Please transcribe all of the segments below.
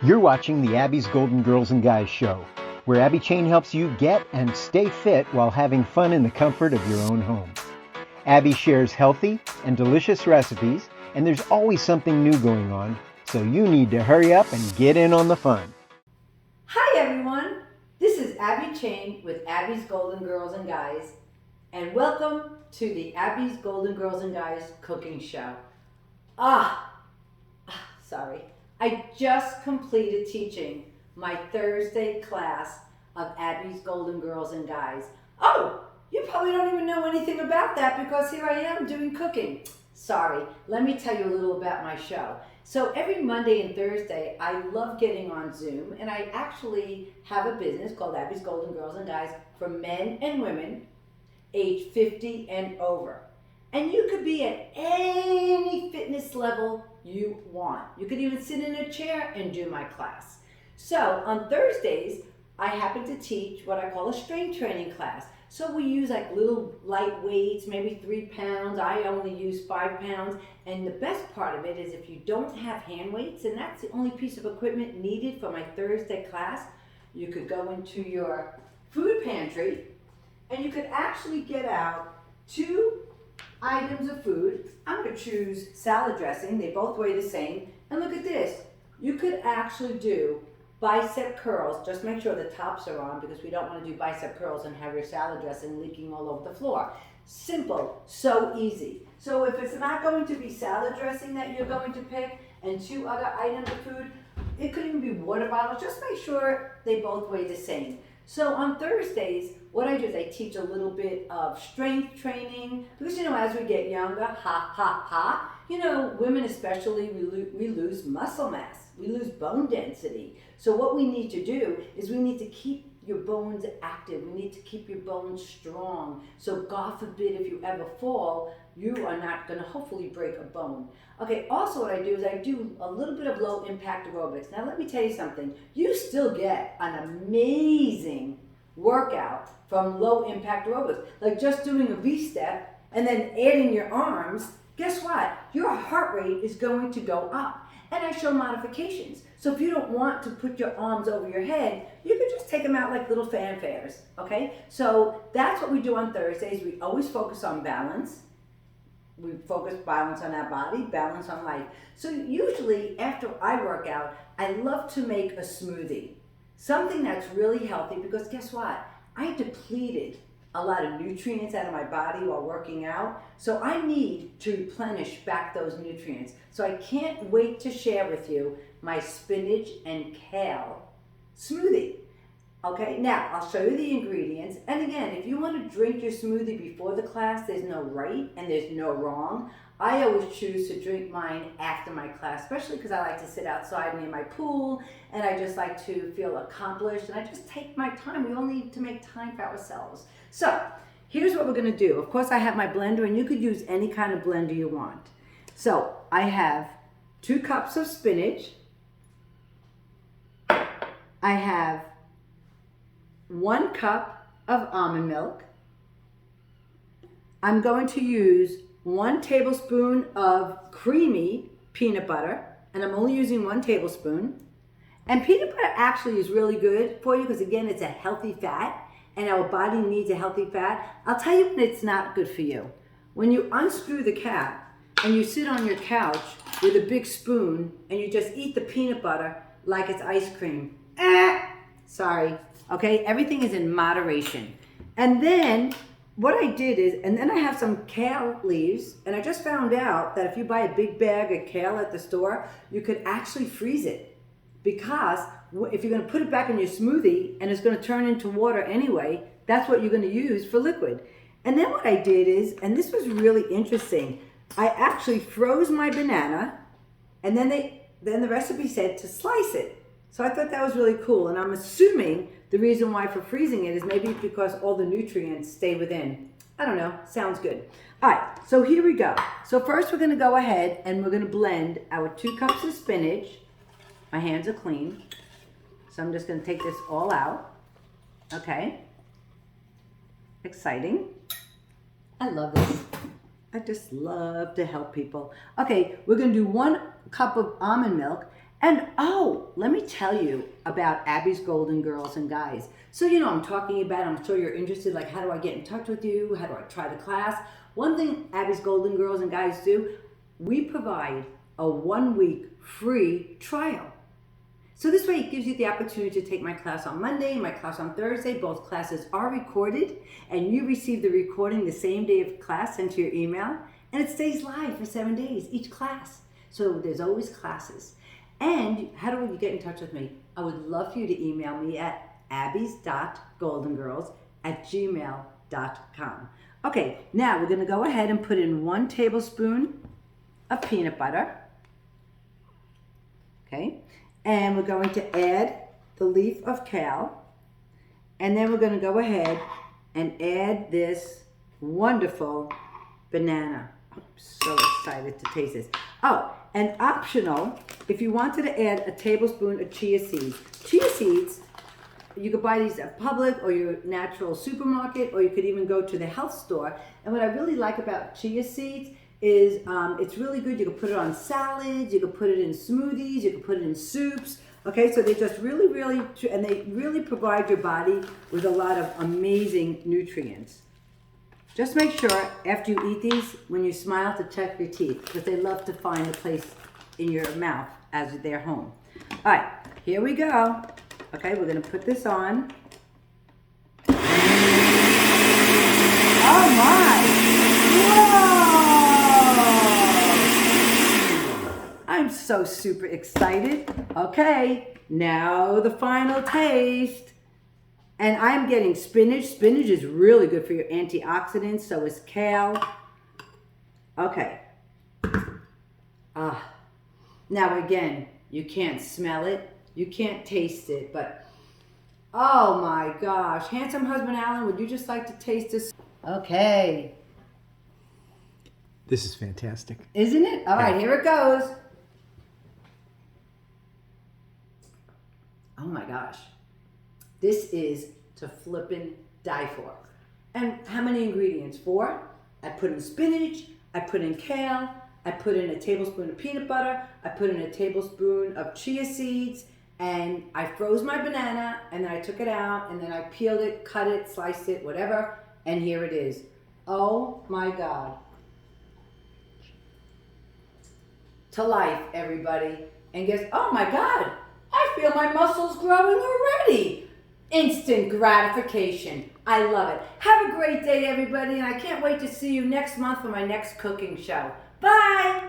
You're watching the Abbe's Golden Girls and Guys show, where Abbe Chain helps you get and stay fit while having fun in the comfort of your own home. Abbe shares healthy and delicious recipes, and there's always something new going on, so you need to hurry up and get in on the fun. Hi everyone, this is Abbe Chain with Abbe's Golden Girls and Guys, and welcome to the Abbe's Golden Girls and Guys cooking show. Sorry. I just completed teaching my Thursday class of Abbe's Golden Girls and Guys. Oh, you probably don't even know anything about that because here I am doing cooking. Sorry, let me tell you a little about my show. So every Monday and Thursday, I love getting on Zoom, and I actually have a business called Abbe's Golden Girls and Guys for men and women age 50 and over. And you could be at any fitness level you want. You could even sit in a chair and do my class. So on Thursdays, I happen to teach what I call a strength training class. So we use like little light weights, maybe 3 pounds. I only use 5 pounds. And the best part of it is if you don't have hand weights, and that's the only piece of equipment needed for my Thursday class, you could go into your food pantry and you could actually get out 2 items of food. I'm going to choose salad dressing. They both weigh the same. And look at this. You could actually do bicep curls. Just make sure the tops are on because we don't want to do bicep curls and have your salad dressing leaking all over the floor. Simple, so easy. So if it's not going to be salad dressing that you're going to pick and 2 other items of food, it could even be water bottles. Just make sure they both weigh the same. So on Thursdays, what I do is I teach a little bit of strength training because, as we get younger, women especially, we lose muscle mass, we lose bone density. So what we need to do is we need to keep your bones active. We need to keep your bones strong. So God forbid if you ever fall, you are not going to hopefully break a bone. Okay, also what I do is I do a little bit of low impact aerobics. Now let me tell you something. You still get an amazing workout from low impact aerobics. Like just doing a V-step and then adding your arms, guess what? Your heart rate is going to go up. And I show modifications. So if you don't want to put your arms over your head, you can just take them out like little fanfares, okay? So that's what we do on Thursdays. We always focus on balance. We focus balance on our body, balance on life. So usually after I work out, I love to make a smoothie. Something that's really healthy because guess what? I depleted a lot of nutrients out of my body while working out. So I need to replenish back those nutrients. So I can't wait to share with you my spinach and kale smoothie. Okay, now I'll show you the ingredients. And again, if you want to drink your smoothie before the class, there's no right and there's no wrong. I always choose to drink mine after my class, especially because I like to sit outside near my pool and I just like to feel accomplished and I just take my time. We all need to make time for ourselves. So here's what we're going to do. Of course, I have my blender and you could use any kind of blender you want. So I have 2 cups of spinach. I have 1 cup of almond milk. I'm going to use 1 tablespoon of creamy peanut butter, and I'm only using 1 tablespoon. And peanut butter actually is really good for you because again, it's a healthy fat and our body needs a healthy fat. I'll tell you when it's not good for you. When you unscrew the cap and you sit on your couch with a big spoon and you just eat the peanut butter like it's ice cream. Sorry, okay? Everything is in moderation. And then what I did is, and then I have some kale leaves, and I just found out that if you buy a big bag of kale at the store, you could actually freeze it. Because if you're going to put it back in your smoothie and it's going to turn into water anyway, that's what you're going to use for liquid. And then what I did is, and this was really interesting, I actually froze my banana, and then the recipe said to slice it. So I thought that was really cool, and I'm assuming the reason why for freezing it is maybe because all the nutrients stay within. I don't know, sounds good. All right, so here we go. So first we're gonna go ahead and we're gonna blend our 2 cups of spinach. My hands are clean, so I'm just gonna take this all out. Okay, exciting. I love this. I just love to help people. Okay, we're gonna do 1 cup of almond milk. And oh, let me tell you about Abbe's Golden Girls and Guys. So, I'm talking about, I'm sure you're interested, like, how do I get in touch with you? How do I try the class? One thing Abbe's Golden Girls and Guys do, we provide a 1-week free trial. So this way it gives you the opportunity to take my class on Monday, my class on Thursday. Both classes are recorded, and you receive the recording the same day of class sent to your email, and it stays live for 7 days, each class. So there's always classes. And how do you get in touch with me? I would love for you to email me at abbe's.goldengirls@gmail.com. Okay, now we're gonna go ahead and put in 1 tablespoon of peanut butter. Okay, and we're going to add the leaf of kale. And then we're gonna go ahead and add this wonderful banana. I'm so excited to taste this. Oh, and optional, if you wanted to add a tablespoon of chia seeds. Chia seeds, you could buy these at Publix or your natural supermarket, or you could even go to the health store. And what I really like about chia seeds is it's really good. You can put it on salads, you can put it in smoothies, you can put it in soups. Okay, so they just really, and they really provide your body with a lot of amazing nutrients. Just make sure after you eat these, when you smile, to check your teeth, because they love to find a place in your mouth as they're home. All right, here we go. Okay, we're gonna put this on. Oh my! Whoa! I'm so super excited. Okay, now the final taste. And I'm getting spinach. Spinach is really good for your antioxidants, so is kale. Okay. Now again, you can't smell it, you can't taste it, but oh my gosh. Handsome husband Alan, would you just like to taste this? Okay. This is fantastic. Isn't it? All right, here it goes. Oh my gosh. This is to flippin' die for. And how many ingredients? 4. I put in spinach, I put in kale, I put in a tablespoon of peanut butter, I put in a tablespoon of chia seeds, and I froze my banana, and then I took it out, and then I peeled it, cut it, sliced it, whatever, and here it is. Oh my God. To life, everybody. And guess, oh my God, I feel my muscles growing already. Instant gratification. I love it. Have a great day, everybody, and I can't wait to see you next month for my next cooking show. Bye!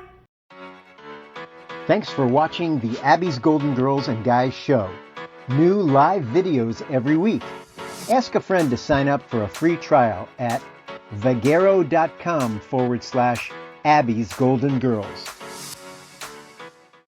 Thanks for watching the Abbe's Golden Girls and Guys show. New live videos every week. Ask a friend to sign up for a free trial at vegero.com/Abbe's Golden Girls.